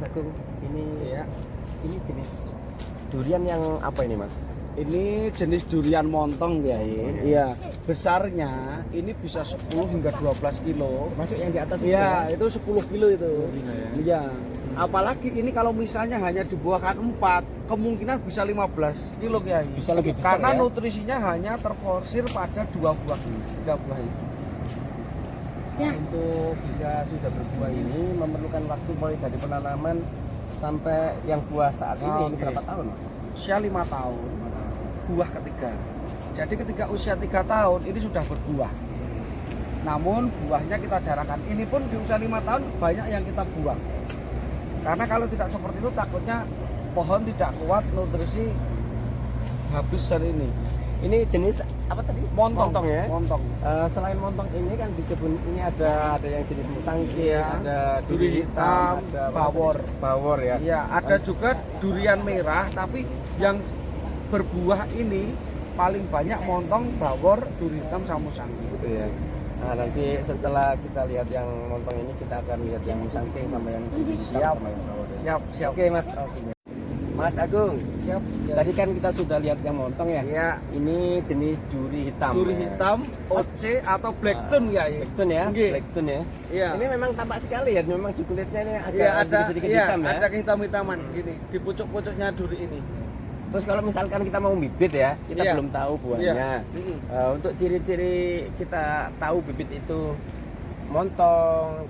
Agung, ini Ya. ini jenis durian yang apa ini Mas? Ini jenis durian montong ya. Montong, ya. Iya. Besarnya ini bisa 10 hingga 12 kilo. Masuk yang di atas itu Iya, ya? itu 10 kilo itu. Kilo ya. Iya. Apalagi ini kalau misalnya hanya dibuahkan 4, kemungkinan bisa 15 kilo Kiai. Bisa lebih besar Karena ya? nutrisinya hanya terforsir pada 2 buah, 3 buah itu. Ya. Untuk bisa sudah berbuah ini memerlukan waktu mulai dari penanaman sampai yang buah saat ini Oke. berapa tahun Mas? Usia 5 tahun, buah ketiga. Jadi ketika usia 3 tahun ini sudah berbuah. Namun buahnya kita jarangkan. Ini pun di usia 5 tahun banyak yang kita buang. Karena kalau tidak seperti itu takutnya pohon tidak kuat nutrisi habis hari ini. Ini jenis apa tadi? Montong ya. Montong. Selain montong ini kan di kebun ini ada yang jenis musangki, Iya. ada Duri hitam, ada bawor. bawor ya. Iya, ada juga durian merah tapi yang berbuah ini paling banyak montong, bawor, duri hitam sama musangki. Gitu ya. Nah, nanti setelah kita lihat yang montong ini kita akan lihat yang musangking sama yang duri hitam Siap. sama yang bawor ya. Siap, siap. Oke Mas. Mas Agung, Siap. tadi kan kita sudah lihat yang montong ya. Iya. Ini jenis duri hitam. Duri ya. hitam, OC atau blackton ya. Blacktone ya. Nggih. Blacktone ya. Iya. Ini memang tampak sekali ya. Memang di kulitnya ini agak Iya, ada sedikit iya, hitam ya. ada kehitam-hitaman gini di pucuk-pucuknya duri ini. Terus kalau misalkan kita mau bibit ya, kita Iya. belum tahu buahnya. Iya. Untuk ciri-ciri kita tahu bibit itu montong,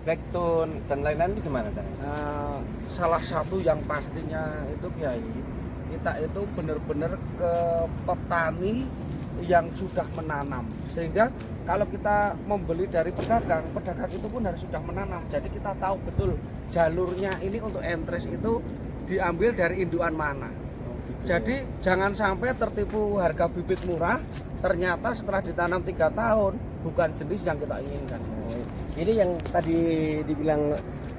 blacktone dan lain-lain itu gimana Tang? Salah satu yang pastinya itu Kiai, kita itu benar-benar ke petani yang sudah menanam. Sehingga kalau kita membeli dari pedagang, pedagang itu pun harus sudah menanam. Jadi kita tahu betul jalurnya ini untuk entres itu diambil dari indukan mana. Jadi jangan sampai tertipu harga bibit murah, ternyata setelah ditanam 3 tahun bukan jenis yang kita inginkan. Ini yang tadi dibilang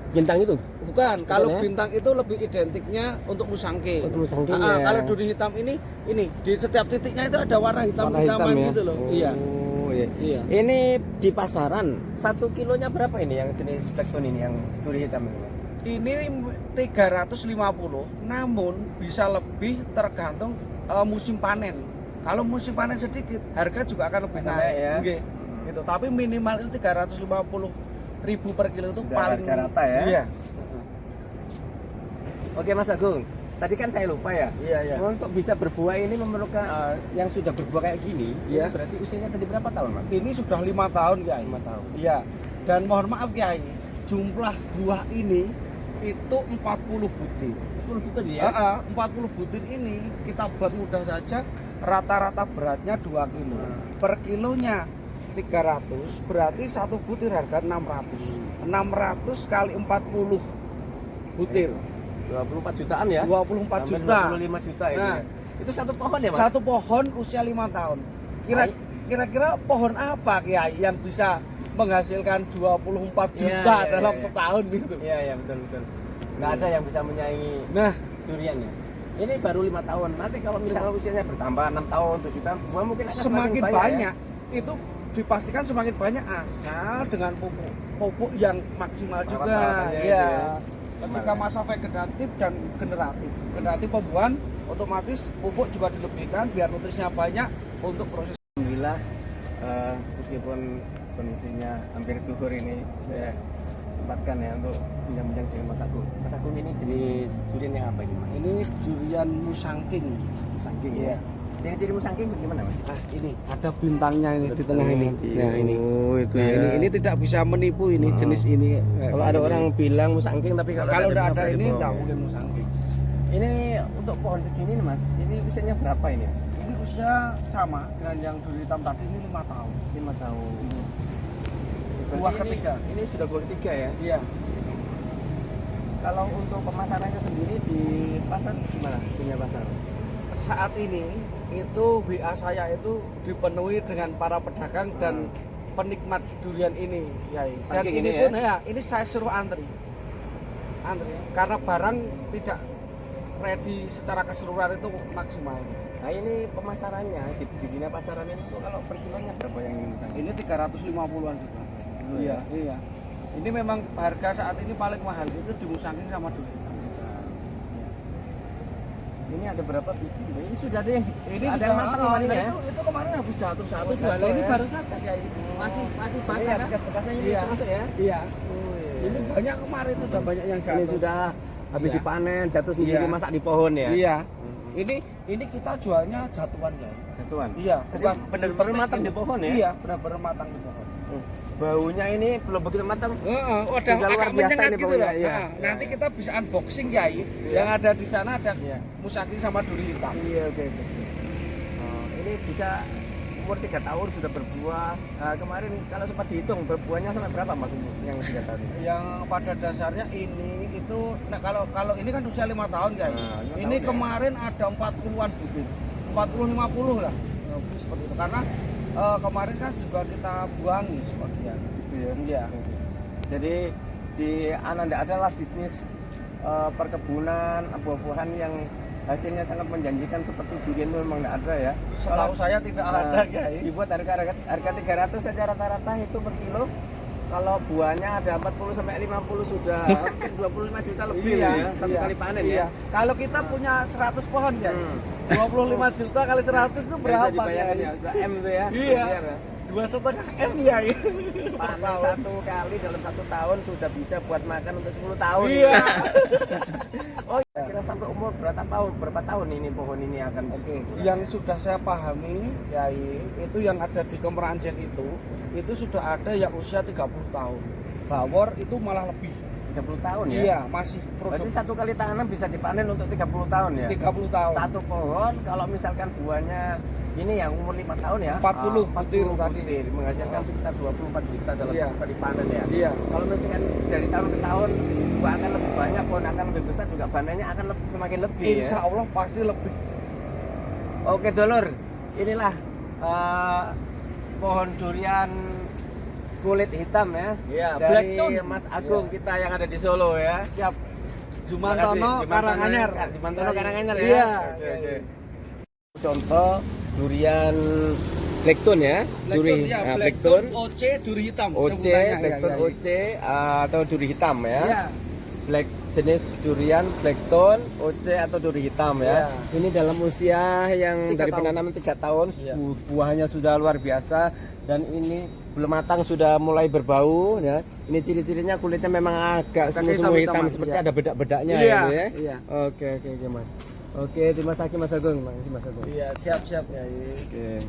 bintang itu? Bukan, kalau ya? bintang itu lebih identiknya untuk musangking. Untuk musangking ya. Kalau duri hitam ini di setiap titiknya itu ada warna hitam-hitaman ya? gitu loh. Iya. Oh, iya. Iya. Ini di pasaran 1 kilonya berapa ini yang jenis blacktone ini yang duri hitam ini Mas? Ini 350, namun bisa lebih tergantung musim panen. Kalau musim panen sedikit, harga juga akan lebih Akan naik. naik ya? Nggih. Gitu. Tapi minimal itu 350.000 per kilo itu Sudah paling harga rata ya? Iya. Oke Mas Agung, tadi kan saya lupa ya. Iya, iya. Untuk bisa berbuah ini memerlukan yang sudah berbuah kayak gini, Iya. ini berarti usianya tadi berapa tahun Mas? Ini sudah 5 tahun Kiai. 5 tahun. Iya. Dan mohon maaf Kiai, jumlah buah ini itu 40 butir. 10 butir ya? 40 butir ini kita buat mudah saja, rata-rata beratnya 2 kilo. Per kilonya 300, berarti 1 butir harga 600. 600 kali 40 butir. 24 jutaan ya? 24 Sampai juta. 25 juta ini. Nah, ya? Itu satu pohon ya Mas? Satu pohon usia 5 tahun. Kira-kira pohon apa Kiai yang bisa menghasilkan 24 juta Iya, dalam iya. setahun gitu? Iya, iya betul. Nggak ada yang bisa menyaingi Nah, durian ya? Ini baru 5 tahun. Nanti kalau misalnya usianya bertambah 6 tahun, 7 tahun, buah mungkin akan semakin ya? banyak itu dipastikan semakin banyak asal dengan pupuk yang maksimal juga Perawat-perawatannya itu ya. ya. Ketika masa vegetatif dan generatif pembuahan otomatis pupuk juga dilebihkan biar nutrisinya banyak untuk proses. Alhamdulillah, meskipun kondisinya hampir gugur ini, saya tempatkan ya untuk bincang-bincang dengan Mas Agung. Mas Agung ini jenis durian yang apa ini Mas? Ini durian musangking. Musangking Iya. ya? Ciri-ciri musangking bagaimana Mas? Nah, ini ada bintangnya ini di tengah ini. Nah, ini. Oh, itu Nah, ya. ini tidak bisa menipu ini jenis ini. Kalau ada orang bilang musangking, tapi kalau tidak udah ada ini bohong nggak ya. mungkin musangking. Ini untuk pohon segini nih Mas, ini usianya berapa ini? Ini usia sama dengan yang duri hitam tadi, ini 5 tahun. 5 tahun. Buah Berarti ketiga. Ini sudah buah ketiga ya? Iya. Kalau untuk pemasarannya sendiri di pasar gimana? Punya pasar? Saat ini itu WA saya itu dipenuhi dengan para pedagang dan penikmat durian ini, ya. Dan Saking ini ini pun ya, ini saya suruh antri karena barang tidak ready secara keseluruhan itu maksimal. Nah ini pemasarannya di dunia pasaran itu kalau per kilonya berapa yang ini misalnya? Ini 350-an juga. Oh, Iya, ya. iya. Ini memang harga saat ini paling mahal itu di Musangking sama duri hitam. Ini ada berapa biji? Ini sudah ada yang Ini ada sudah yang matang kemarin ya? Itu kemarin habis jatuh satu Oh, dua. jatuh Ini ya? baru saja ya. Masih basah Iya, kan? bekas-bekasnya ini Iya. termasuk ya? Iya. Oh, iya. Ini banyak kemarin itu sudah banyak yang jatuh. Ini sudah habis Iya. dipanen, jatuh sendiri Iya. masak di pohon ya? Iya. Hmm. Ini kita jualnya jatuhan ya. Satuan. Iya, bukan benar-benar matang di pohon ya? Iya, benar-benar matang di pohon. Baunya ini belum begitu matang. Udah Sudah luar agak biasa menyengat ini gitu baunya, loh. iya. Nah, nanti kita bisa unboxing ya. Iya. Yang ada di sana ada Iya. Musangking sama duri hitam. Iya, oke. Oh, ini bisa umur 3 tahun sudah berbuah. Kemarin kalau sempat dihitung berbuahnya sampai berapa Mas umur yang 3 tahun ini? Yang pada dasarnya ini itu nah kalau ini kan usia 5 tahun ya. Nah, 5 Ini tahun ya. kemarin ada 40-an butir. 40-50 lah. Seperti itu karena kemarin kan juga kita buangi sebagian. Gitu ya. Iya. Jadi di Ananda adalah bisnis perkebunan buah-buahan yang hasilnya sangat menjanjikan seperti durian itu memang tidak ada ya. Setahu saya tidak ada ya. Dibuat harga 300 saja rata-rata itu per kilo. Kalau buahnya ada 40 sampai 50 sudah hampir 25 juta lebih ya. Satu kali panen ya. Kalau kita punya 100 pohon ya. Hmm. 25 juta kali 100 itu Bisa berapa dibayangkan ya? Udah M tuh ya. Iya. Miliar ya. 2,5 M ya. Panen satu kali dalam 1 tahun sudah bisa buat makan untuk 10 tahun. Iya. Oh, kira sampai umur berapa tahun ini pohon ini akan Yang sudah saya pahami ya itu yang ada di Kemeranjen itu sudah ada yang usia 30 tahun. Bawor itu malah lebih. 30 tahun ya? Iya, masih Berarti produk satu kali tanam bisa dipanen untuk 30 tahun ya? 30 tahun. Satu pohon kalau misalkan buahnya ini yang umur 5 tahun ya? 40 butir tadi. butir menghasilkan sekitar 24 juta dalam Iya. satu kali panen ya? Iya. Kalau misalkan dari tahun ke tahun buah akan lebih banyak, pohon akan lebih besar juga panennya akan semakin lebih Insya ya? Allah pasti lebih. Oke dulur, inilah pohon durian kulit hitam ya, Iya, dari Blackthorn. Mas Agung Iya. kita yang ada di Solo ya. Siap. Jumantono Karanganyar. Jumantono Karanganyar ya. Iya. Oke. Contoh durian Blackthorn ya, Blackthorn OC duri hitam. OC, sebutannya. Blackthorn Iya, iya. OC atau duri hitam ya. Iya. Black jenis durian Blackthorn OC atau duri hitam ya. Iya. Ini dalam usia yang 3 dari tahun. penanaman 3 tahun, Iya. buahnya sudah luar biasa dan ini belum matang sudah mulai berbau ya. Ini ciri-cirinya kulitnya memang agak semu-semu hitam seperti iya. ada bedak-bedaknya Iya, gitu ya. iya. Oke Mas. Oke, terima kasih Mas Agung. Makasih Mas Agung. Iya, siap ya. Oke.